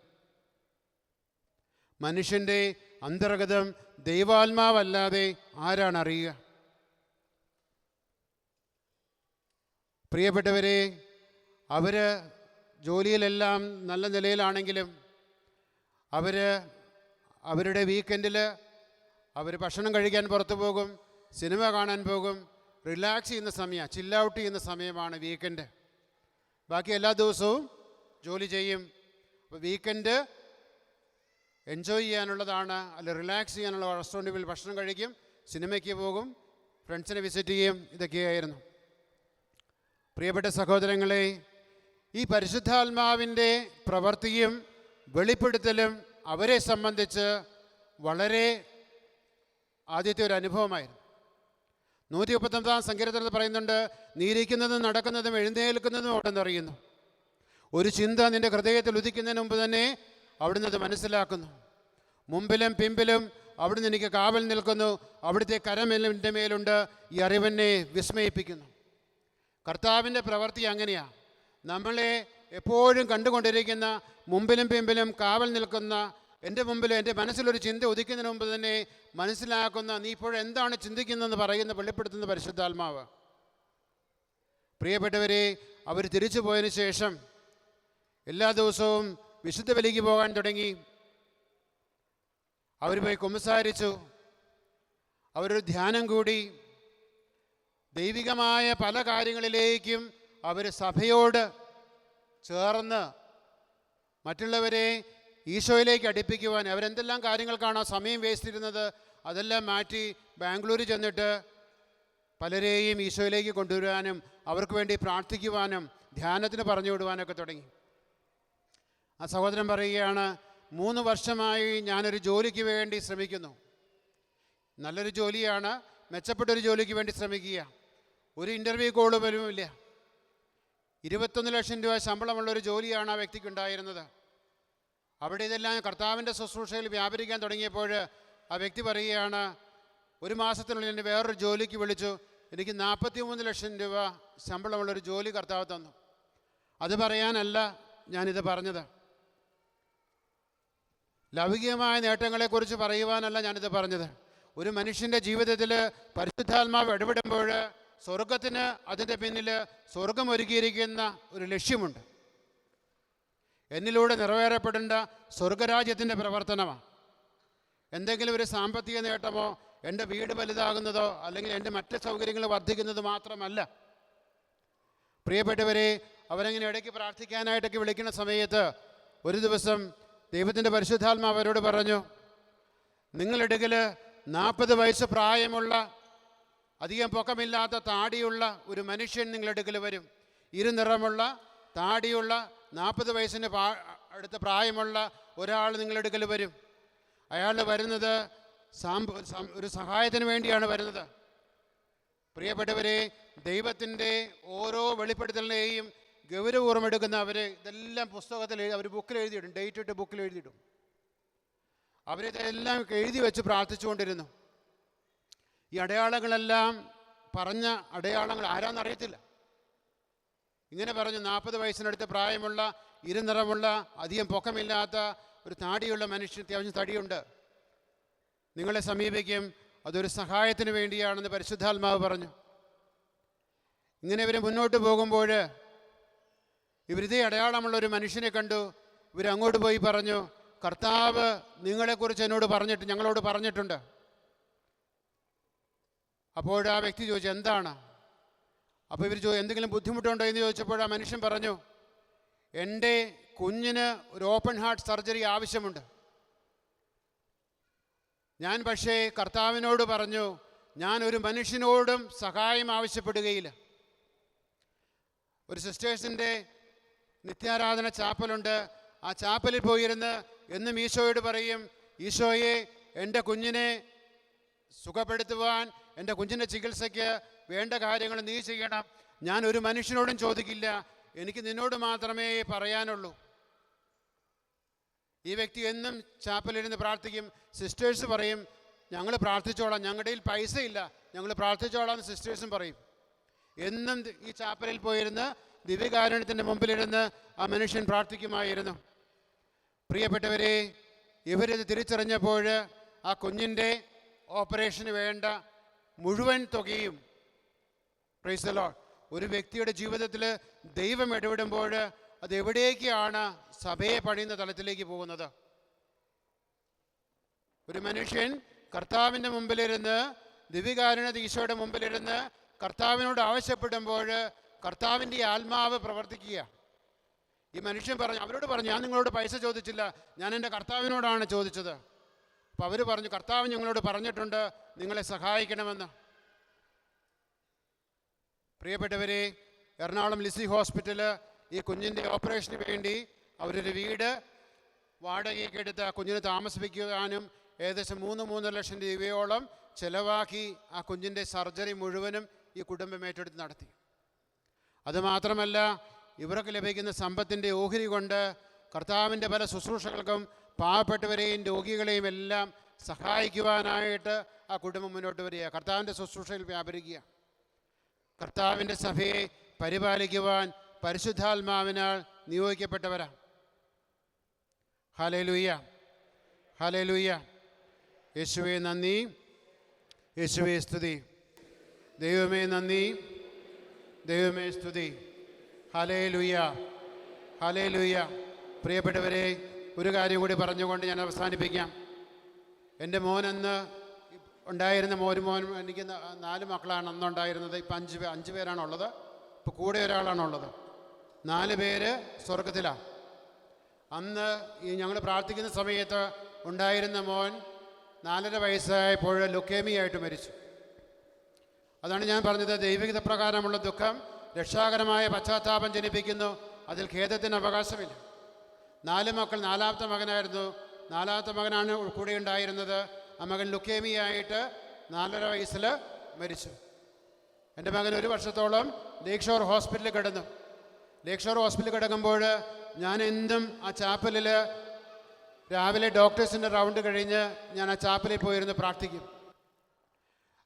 മനുഷ്യൻ്റെ അന്തർഗതം ദൈവാത്മാവല്ലാതെ ആരാണ് അറിയുക? പ്രിയപ്പെട്ടവരെ, അവർ ജോലിയിലെല്ലാം നല്ല നിലയിലാണെങ്കിലും അവരുടെ വീക്കെൻഡിൽ അവർ ഭക്ഷണം കഴിക്കാൻ പുറത്തു പോകും, സിനിമ കാണാൻ പോകും, റിലാക്സ് ചെയ്യുന്ന സമയം, ചില്ലൗട്ട് ചെയ്യുന്ന സമയമാണ് വീക്കെൻഡ്. ബാക്കി എല്ലാ ദിവസവും ജോലി ചെയ്യും. അപ്പോൾ വീക്കെൻഡ് എൻജോയ് ചെയ്യാനുള്ളതാണ്, അല്ല റിലാക്സ് ചെയ്യാനുള്ള റെസ്റ്റോറൻറ്റിൽ പോയി ഭക്ഷണം കഴിക്കും, സിനിമയ്ക്ക് പോകും, ഫ്രണ്ട്സിനെ വിസിറ്റ് ചെയ്യും. ഇതൊക്കെയായിരുന്നു. പ്രിയപ്പെട്ട സഹോദരങ്ങളെ, ഈ പരിശുദ്ധാത്മാവിൻ്റെ പ്രവൃത്തിയും വെളിപ്പെടുത്തലും അവരെ സംബന്ധിച്ച് വളരെ ആദ്യത്തെ ഒരു അനുഭവമായിരുന്നു. 139 സങ്കീർത്തനത്തിൽ പറയുന്നുണ്ട്, നീരിക്കുന്നതും നടക്കുന്നതും എഴുന്നേൽക്കുന്നതും അവിടുന്ന് അറിയുന്നു. ഒരു ചിന്ത നിൻ്റെ ഹൃദയത്തിൽ ഉദിക്കുന്നതിന് മുമ്പ് തന്നെ അവിടുന്ന് അത് മനസ്സിലാക്കുന്നു. മുമ്പിലും പിമ്പിലും അവിടുന്ന് എനിക്ക് കാവൽ നിൽക്കുന്നു, അവിടുത്തെ കരം എൻ്റെ മേലുണ്ട്, ഈ അറിവെന്നെ വിസ്മയിപ്പിക്കുന്നു. കർത്താവിൻ്റെ പ്രവൃത്തി അങ്ങനെയാണ്. നമ്മളെ എപ്പോഴും കണ്ടുകൊണ്ടിരിക്കുന്ന, മുമ്പിലും പിമ്പിലും കാവൽ നിൽക്കുന്ന, എൻ്റെ മുമ്പിൽ എൻ്റെ മനസ്സിലൊരു ചിന്ത ഉദിക്കുന്നതിന് മുമ്പ് തന്നെ മനസ്സിലാക്കുന്ന, നീ ഇപ്പോഴെന്താണ് ചിന്തിക്കുന്നതെന്ന് പറയുന്ന വെളിപ്പെടുത്തുന്ന പരിശുദ്ധാത്മാവ്. പ്രിയപ്പെട്ടവരെ, അവർ തിരിച്ചു പോയതിന് ശേഷം എല്ലാ ദിവസവും വിശുദ്ധ ബലിക്ക് പോകാൻ തുടങ്ങി. അവർ പോയി കുമ്പസാരിച്ചു, അവരൊരു ധ്യാനം കൂടി. ദൈവികമായ പല കാര്യങ്ങളിലേക്കും അവർ സഭയോട് ചേർന്ന് മറ്റുള്ളവരെ ഈശോയിലേക്ക് അടുപ്പിക്കുവാൻ അവരെന്തെല്ലാം കാര്യങ്ങൾക്കാണോ സമയം വേസ്റ്റ് ചെയ്യുന്നത് അതെല്ലാം മാറ്റി ബാംഗ്ലൂർ ചെന്നിട്ട് പലരെയും ഈശോയിലേക്ക് കൊണ്ടുവരാനും അവർക്ക് വേണ്ടി പ്രാർത്ഥിക്കുവാനും ധ്യാനത്തിന് പറഞ്ഞു വിടുവാനൊക്കെ തുടങ്ങി. ആ സഹോദരൻ പറയുകയാണ്, 3 വർഷമായി ഞാനൊരു ജോലിക്ക് വേണ്ടി ശ്രമിക്കുന്നു. നല്ലൊരു ജോലിയാണ്, മെച്ചപ്പെട്ടൊരു ജോലിക്ക് വേണ്ടി ശ്രമിക്കുക. ഒരു ഇൻ്റർവ്യൂ കോൾ പോലും ഇല്ല. 21 ലക്ഷം രൂപ ശമ്പളമുള്ളൊരു ജോലിയാണ് ആ വ്യക്തിക്കുണ്ടായിരുന്നത്. അവിടെ ഇതെല്ലാം കർത്താവിൻ്റെ ശുശ്രൂഷയിൽ വ്യാപരിക്കാൻ തുടങ്ങിയപ്പോൾ ആ വ്യക്തി പറയുകയാണ്, 1 മാസത്തിനുള്ളിൽ എന്നെ വേറൊരു ജോലിക്ക് വിളിച്ചു, എനിക്ക് 43 ലക്ഷം രൂപ ശമ്പളമുള്ളൊരു ജോലി കർത്താവ് തന്നു. അത് പറയാനല്ല ഞാനിത് പറഞ്ഞത്, ലൗകികമായ നേട്ടങ്ങളെക്കുറിച്ച് പറയുവാനല്ല ഞാനിത് പറഞ്ഞത്. ഒരു മനുഷ്യൻ്റെ ജീവിതത്തിൽ പരിശുദ്ധാത്മാവ് ഇടപെടുമ്പോൾ സ്വർഗത്തിന് അതിൻ്റെ പിന്നിൽ സ്വർഗം ഒരുക്കിയിരിക്കുന്ന ഒരു ലക്ഷ്യമുണ്ട്. എന്നിലൂടെ നിറവേറപ്പെടേണ്ട സ്വർഗരാജ്യത്തിൻ്റെ പ്രവർത്തനമാണ്. എന്തെങ്കിലും ഒരു സാമ്പത്തിക നേട്ടമോ എൻ്റെ വീട് വലുതാകുന്നതോ അല്ലെങ്കിൽ എൻ്റെ മറ്റ് സൗകര്യങ്ങൾ വർദ്ധിക്കുന്നത് മാത്രമല്ല. പ്രിയപ്പെട്ടവരെ, അവരങ്ങനെ ഇടയ്ക്ക് പ്രാർത്ഥിക്കാനായിട്ടൊക്കെ വിളിക്കുന്ന സമയത്ത് ഒരു ദിവസം ദൈവത്തിൻ്റെ പരിശുദ്ധാത്മാവ് അവരോട് പറഞ്ഞു, നിങ്ങളെടുക്കൽ 40 വയസ്സ് പ്രായമുള്ള അധികം പൊക്കമില്ലാത്ത താടിയുള്ള ഒരു മനുഷ്യൻ നിങ്ങളെടുക്കൽ വരും. ഇരുനിറമുള്ള താടിയുള്ള 40 വയസ്സിന് അടുത്ത പ്രായമുള്ള ഒരാൾ നിങ്ങളെടുക്കൽ വരും. അയാൾ വരുന്നത് ഒരു സഹായത്തിന് വേണ്ടിയാണ് വരുന്നത്. പ്രിയപ്പെട്ടവരെ, ദൈവത്തിൻ്റെ ഓരോ വെളിപ്പെടുത്തലിനെയും ഗൗരവപൂർവ്വം എടുക്കുന്ന അവർ ഇതെല്ലാം പുസ്തകത്തിൽ അവർ ബുക്കിൽ എഴുതിയിടും, ഡേറ്റ് ഇട്ട് ബുക്കിൽ എഴുതിയിടും. അവരിതെല്ലാം എഴുതി വെച്ച് പ്രാർത്ഥിച്ചുകൊണ്ടിരുന്നു. ഈ അടയാളങ്ങളെല്ലാം പറഞ്ഞ അടയാളങ്ങൾ ആരാന്നറിയത്തില്ല. ഇങ്ങനെ പറഞ്ഞു, 40 വയസ്സിനടുത്ത് പ്രായമുള്ള ഇരുനിറമുള്ള അധികം പൊക്കമില്ലാത്ത ഒരു താടിയുള്ള മനുഷ്യൻ, അത്യാവശ്യം തടിയുണ്ട്, നിങ്ങളെ സമീപിക്കും, അതൊരു സഹായത്തിന് വേണ്ടിയാണെന്ന് പരിശുദ്ധാത്മാവ് പറഞ്ഞു. ഇങ്ങനെ ഇവർ മുന്നോട്ട് പോകുമ്പോൾ ഇവരിതേ അടയാളമുള്ള ഒരു മനുഷ്യനെ കണ്ടു. ഇവരങ്ങോട്ട് പോയി പറഞ്ഞു, കർത്താവ് നിങ്ങളെക്കുറിച്ച് ഞങ്ങളോട് പറഞ്ഞിട്ടുണ്ട്. അപ്പോൾ ആ വ്യക്തി ചോദിച്ചു, എന്താണ്? അപ്പോൾ ഇവർ എന്തെങ്കിലും ബുദ്ധിമുട്ടുണ്ടോ എന്ന് ചോദിച്ചപ്പോൾ ആ മനുഷ്യൻ പറഞ്ഞു, എൻ്റെ കുഞ്ഞിന് ഒരു ഓപ്പൺ ഹാർട്ട് സർജറി ആവശ്യമുണ്ട്. ഞാൻ പക്ഷേ കർത്താവിനോട് പറഞ്ഞു, ഞാൻ ഒരു മനുഷ്യനോടും സഹായം ആവശ്യപ്പെടുകയില്ല. ഒരു സിസ്റ്റേഴ്സിൻ്റെ നിത്യാരാധന ചാപ്പലുണ്ട്. ആ ചാപ്പലിൽ പോയിരുന്ന് എന്നും ഈശോയോട് പറയും, ഈശോയെ, എൻ്റെ കുഞ്ഞിനെ സുഖപ്പെടുത്തുവാൻ, എൻ്റെ കുഞ്ഞിൻ്റെ ചികിത്സയ്ക്ക് വേണ്ട കാര്യങ്ങൾ നീ ചെയ്യണം. ഞാൻ ഒരു മനുഷ്യനോടും ചോദിക്കില്ല, എനിക്ക് നിന്നോട് മാത്രമേ പറയാനുള്ളൂ. ഈ വ്യക്തി എന്നും ചാപ്പലിരുന്ന് പ്രാർത്ഥിക്കും. സിസ്റ്റേഴ്സ് പറയും, ഞങ്ങൾ പ്രാർത്ഥിച്ചോളാം, ഞങ്ങളുടെ കയ്യിൽ പൈസ ഇല്ല, ഞങ്ങൾ പ്രാർത്ഥിച്ചോളാം എന്ന് സിസ്റ്റേഴ്സും പറയും. എന്നും ഈ ചാപ്പലിൽ പോയിരുന്ന് ദിവ്യകാരുണ്യത്തിൻ്റെ മുമ്പിലിരുന്ന് ആ മനുഷ്യൻ പ്രാർത്ഥിക്കുമായിരുന്നു. പ്രിയപ്പെട്ടവരെ, ഇവരിത് തിരിച്ചറിഞ്ഞപ്പോൾ ആ കുഞ്ഞിൻ്റെ ഓപ്പറേഷന് വേണ്ട മുഴുവൻ തുകയും, പ്രൈസ് ദി ലോർഡ്, ഒരു വ്യക്തിയുടെ ജീവിതത്തിൽ ദൈവം ഇടപെടുമ്പോൾ അത് എവിടേക്കാണ് സഭയെ പണിയുന്ന തലത്തിലേക്ക് പോകുന്നത്. ഒരു മനുഷ്യൻ കർത്താവിൻ്റെ മുമ്പിലിരുന്ന്, ദിവ്യകാരുണ്യ ഈശോയുടെ മുമ്പിലിരുന്ന് കർത്താവിനോട് ആവശ്യപ്പെടുമ്പോൾ കർത്താവിൻ്റെ ആത്മാവ് പ്രവർത്തിക്കുക. ഈ മനുഷ്യൻ പറഞ്ഞു, അവരോട് പറഞ്ഞു, ഞാൻ നിങ്ങളോട് പൈസ ചോദിച്ചില്ല, ഞാൻ എൻ്റെ കർത്താവിനോടാണ് ചോദിച്ചത്. അപ്പോൾ അവർ പറഞ്ഞു, കർത്താവ് ഞങ്ങളോട് പറഞ്ഞിട്ടുണ്ട് നിങ്ങളെ സഹായിക്കണമെന്ന്. പ്രിയപ്പെട്ടവരെ, എറണാകുളം ലിസി ഹോസ്പിറ്റല് ഈ കുഞ്ഞിൻ്റെ ഓപ്പറേഷന് വേണ്ടി അവരൊരു വീട് വാടകയ്ക്ക് എടുത്ത് ആ കുഞ്ഞിനെ താമസിപ്പിക്കുവാനും ഏകദേശം 3-3.5 ലക്ഷം രൂപയോളം ചിലവാക്കി ആ കുഞ്ഞിൻ്റെ സർജറി മുഴുവനും ഈ കുടുംബം ഏറ്റെടുത്ത് നടത്തി. അതുമാത്രമല്ല, ഇവർക്ക് ലഭിക്കുന്ന സമ്പത്തിൻ്റെ ഓഹരി കൊണ്ട് കർത്താവിൻ്റെ പല ശുശ്രൂഷകൾക്കും പാവപ്പെട്ടവരെയും രോഗികളെയും എല്ലാം സഹായിക്കുവാനായിട്ട് ആ കുടുംബം മുന്നോട്ട് വരിക, കർത്താവിൻ്റെ ശുശ്രൂഷയിൽ വ്യാപരിക്കുക. കർത്താവിൻ്റെ സഭയെ പരിപാലിക്കുവാൻ പരിശുദ്ധാത്മാവിനാൽ നിയോഗിക്കപ്പെട്ടവരാണ്. ഹല്ലേലൂയ, ഹല്ലേലൂയ. യേശുവേ നന്ദി, യേശുവേ സ്തുതി. ദൈവമേ നന്ദി, ദൈവമേ സ്തുതി. Hallelujah, hallelujah. പ്രിയപ്പെട്ടവരെ, ഒരു കാര്യം കൂടി പറഞ്ഞുകൊണ്ട് ഞാൻ അവസാനിപ്പിക്കാം. എൻ്റെ മോനെന്ന് ഉണ്ടായിരുന്ന മോൻ, എനിക്ക് 4 മക്കളാണ് അന്നുണ്ടായിരുന്നത്. ഇപ്പം 5 പേരാണുള്ളത്. ഇപ്പോൾ കൂടെ ഒരാളാണുള്ളത്. 4 പേര് സ്വർഗത്തിലാണ്. അന്ന് ഈ ഞങ്ങൾ പ്രാർത്ഥിക്കുന്ന സമയത്ത് ഉണ്ടായിരുന്ന മോൻ 4.5 വയസ്സായപ്പോൾ ലുക്കേമിയായിട്ട് മരിച്ചു. അതാണ് ഞാൻ പറഞ്ഞത്, ദൈവികത പ്രകാരമുള്ള ദുഃഖം രക്ഷാകരമായ പശ്ചാത്താപം ജനിപ്പിക്കുന്നു. അതിൽ ഖേദത്തിന് അവകാശമില്ല. 4 മക്കൾ, 4ാമത്തെ മകനായിരുന്നു. 4ാമത്തെ മകനാണ് കൂടെ ഉണ്ടായിരുന്നത്. ആ മകൻ ലുക്കേമിയായിട്ട് 4.5 വയസ്സിൽ മരിച്ചു. എൻ്റെ മകൻ 1 വർഷത്തോളം ലേക്ക് ഷോർ ഹോസ്പിറ്റലിൽ കിടന്നു. ലേക്ക് ഷോർ ഹോസ്പിറ്റലിൽ കിടക്കുമ്പോൾ ഞാൻ എന്തും ആ ചാപ്പലിൽ രാവിലെ ഡോക്ടേഴ്സിൻ്റെ റൗണ്ട് കഴിഞ്ഞ് ഞാൻ ആ ചാപ്പലിൽ പോയിരുന്ന് പ്രാർത്ഥിക്കും.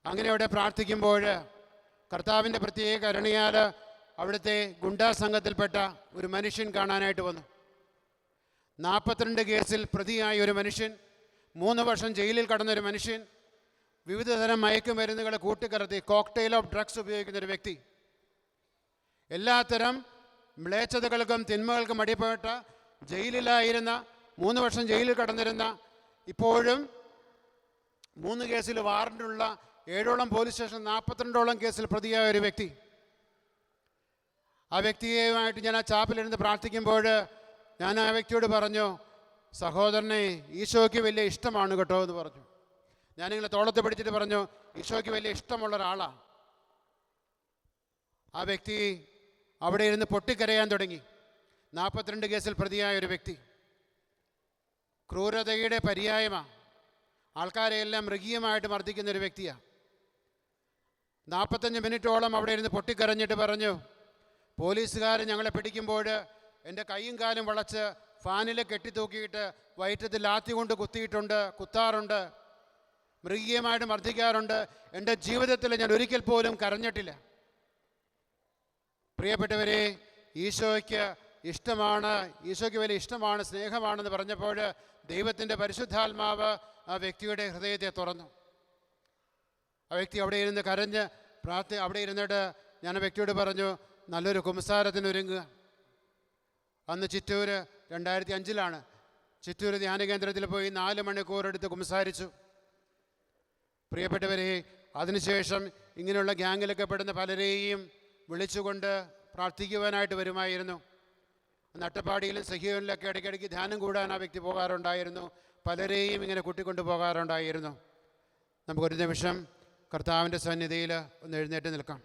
അങ്ങനെ അവിടെ പ്രാർത്ഥിക്കുമ്പോൾ കർത്താവിൻ്റെ പ്രത്യേക കരുണയാൽ അവിടുത്തെ ഗുണ്ടാ സംഘത്തിൽപ്പെട്ട ഒരു മനുഷ്യൻ കാണാനായിട്ട് വന്നു. 42 കേസിൽ പ്രതിയായ ഒരു മനുഷ്യൻ, 3 വർഷം ജയിലിൽ കടന്നൊരു മനുഷ്യൻ, വിവിധതരം മയക്കുമരുന്നുകൾ കൂട്ടിക്കലർത്തി കോക്ടെയിൽ ഓഫ് ഡ്രഗ്സ് ഉപയോഗിക്കുന്നൊരു വ്യക്തി, എല്ലാത്തരം മ്ലേച്ഛതകൾക്കും തിന്മകൾക്കും അടിപ്പെട്ട ജയിലിലായിരുന്ന, 3 വർഷം ജയിലിൽ കടന്നിരുന്ന, ഇപ്പോഴും 3 കേസിൽ വാറണ്ടുള്ള 7ഓളം പോലീസ് സ്റ്റേഷൻ, 42ഓളം കേസിൽ പ്രതിയായ ഒരു വ്യക്തി. ആ വ്യക്തിയുമായിട്ട് ഞാൻ ആ ചാപ്പലിരുന്ന് പ്രാർത്ഥിക്കുമ്പോൾ ഞാൻ ആ വ്യക്തിയോട് പറഞ്ഞു, സഹോദരനെ, ഈശോയ്ക്ക് വലിയ ഇഷ്ടമാണ് കേട്ടോ എന്ന് പറഞ്ഞു. ഞാനിങ്ങനെ തോളത്ത് പിടിച്ചിട്ട് പറഞ്ഞു, ഈശോയ്ക്ക് വലിയ ഇഷ്ടമുള്ള ഒരാളാണ്. ആ വ്യക്തി അവിടെ ഇരുന്ന് പൊട്ടിക്കരയാൻ തുടങ്ങി. 42 കേസിൽ പ്രതിയായ ഒരു വ്യക്തി, ക്രൂരതയുടെ പര്യായമാണ്. ആൾക്കാരെയെല്ലാം മൃഗീയമായിട്ട് മർദ്ദിക്കുന്ന ഒരു വ്യക്തിയാണ്. 45 മിനിറ്റോളം അവിടെ ഇരുന്ന് പൊട്ടിക്കരഞ്ഞിട്ട് പറഞ്ഞു, പോലീസുകാർ ഞങ്ങളെ പിടിക്കുമ്പോൾ എൻ്റെ കൈയും കാലും വളച്ച് ഫാനിൽ കെട്ടിത്തൂക്കിയിട്ട് വയറ്റത്തിൽ ലാത്തി കൊണ്ട് കുത്താറുണ്ട്, മൃഗീയമായിട്ട് മർദ്ദിക്കാറുണ്ട്. എൻ്റെ ജീവിതത്തിൽ ഞാൻ ഒരിക്കൽ പോലും കരഞ്ഞിട്ടില്ല. പ്രിയപ്പെട്ടവരെ, ഈശോയ്ക്ക് ഇഷ്ടമാണ്, ഈശോയ്ക്ക് വലിയ ഇഷ്ടമാണ്, സ്നേഹമാണെന്ന് പറഞ്ഞപ്പോൾ ദൈവത്തിൻ്റെ പരിശുദ്ധാത്മാവ് ആ വ്യക്തിയുടെ ഹൃദയത്തെ തുറന്നു. ആ വ്യക്തി അവിടെ ഇരുന്ന് കരഞ്ഞ് അവിടെ ഇരുന്നിട്ട് ഞാൻ ആ വ്യക്തിയോട് പറഞ്ഞു, നല്ലൊരു കുമ്പസാരത്തിന് ഒരുങ്ങുക. അന്ന് ചിറ്റൂർ 2005 ചിറ്റൂർ ധ്യാന കേന്ദ്രത്തിൽ പോയി 4 മണിക്കൂർ എടുത്ത് കുമ്പസാരിച്ചു. പ്രിയപ്പെട്ടവരെ, അതിനുശേഷം ഇങ്ങനെയുള്ള ഗ്യാങ്ങിലൊക്കെ പെടുന്ന പലരെയും വിളിച്ചുകൊണ്ട് പ്രാർത്ഥിക്കുവാനായിട്ട് വരുമായിരുന്നു. അട്ടപ്പാടിയിലും സഹിയോനിലൊക്കെ ഇടയ്ക്കിടയ്ക്ക് ധ്യാനം കൂടാൻ ആ വ്യക്തി പോകാറുണ്ടായിരുന്നു. പലരെയും ഇങ്ങനെ കൂട്ടിക്കൊണ്ടു പോകാറുണ്ടായിരുന്നു. നമുക്കൊരു നിമിഷം കർത്താവിൻ്റെ സന്നിധിയിൽ ഒന്ന് എഴുന്നേറ്റ് നിൽക്കാം.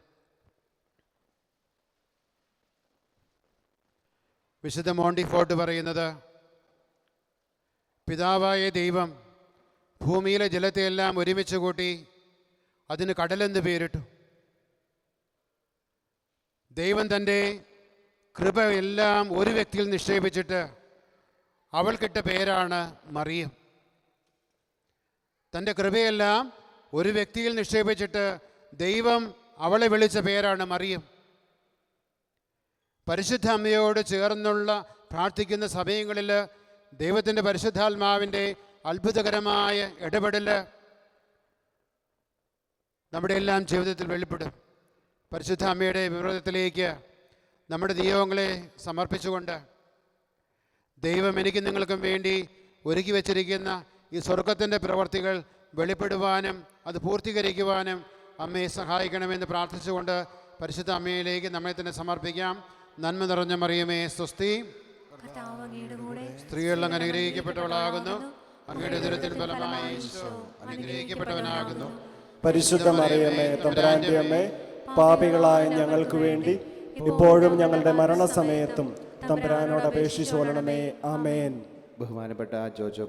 വിശുദ്ധ മോണ്ടിഫോർട്ട് പറയുന്നത്, പിതാവായ ദൈവം ഭൂമിയിലെ ജലത്തെയെല്ലാം ഒരുമിച്ച് കൂട്ടി അതിന് കടലെന്ന് പേരിട്ടു. ദൈവം തൻ്റെ കൃപയെല്ലാം ഒരു വ്യക്തിയിൽ നിക്ഷേപിച്ചിട്ട് അവൾക്കിട്ട പേരാണ് മറിയം. തൻ്റെ കൃപയെല്ലാം ഒരു വ്യക്തിയിൽ നിക്ഷേപിച്ചിട്ട് ദൈവം അവളെ വിളിച്ച പേരാണ് മറിയം. പരിശുദ്ധ അമ്മയോട് ചേർന്നുള്ള പ്രാർത്ഥിക്കുന്ന സമയങ്ങളിൽ ദൈവത്തിൻ്റെ പരിശുദ്ധാത്മാവിൻ്റെ അത്ഭുതകരമായ ഇടപെടൽ നമ്മുടെ എല്ലാം ജീവിതത്തിൽ വെളിപ്പെടും. പരിശുദ്ധ അമ്മയുടെ വിവരത്തിലേക്ക് നമ്മുടെ നിയോഗങ്ങളെ സമർപ്പിച്ചുകൊണ്ട്, ദൈവം എനിക്കും നിങ്ങൾക്കും വേണ്ടി ഒരുക്കി വച്ചിരിക്കുന്ന ഈ സ്വർഗത്തിൻ്റെ പ്രവർത്തികൾ വെളിപ്പെടുവാനും അത് പൂർത്തീകരിക്കുവാനും അമ്മയെ സഹായിക്കണമെന്ന് പ്രാർത്ഥിച്ചുകൊണ്ട് പരിശുദ്ധ അമ്മയിലേക്ക് നമ്മെ തന്നെ സമർപ്പിക്കാം. നന്മ നിറഞ്ഞ മറിയമേ സ്വസ്തി, സ്ത്രീകൾ അങ്ങ് അനുഗ്രഹിക്കപ്പെട്ടവളാകുന്നു, അങ്ങയുടെ ഉദരത്തിൻ ഫലമായി ഈശോ അനുഗ്രഹിക്കപ്പെട്ടവനാകുന്നു. പരിശുദ്ധ മറിയമേ തമ്പുരാന്റെ അമ്മേ, പാപികളായ ഞങ്ങൾക്ക് വേണ്ടി ഇപ്പോഴും ഞങ്ങളുടെ മരണസമയത്തും തമ്പുരാനോട് അപേക്ഷിച്ചു കൊള്ളണമേ. ആമേൻ. ബഹുമാനപ്പെട്ട ജോജോ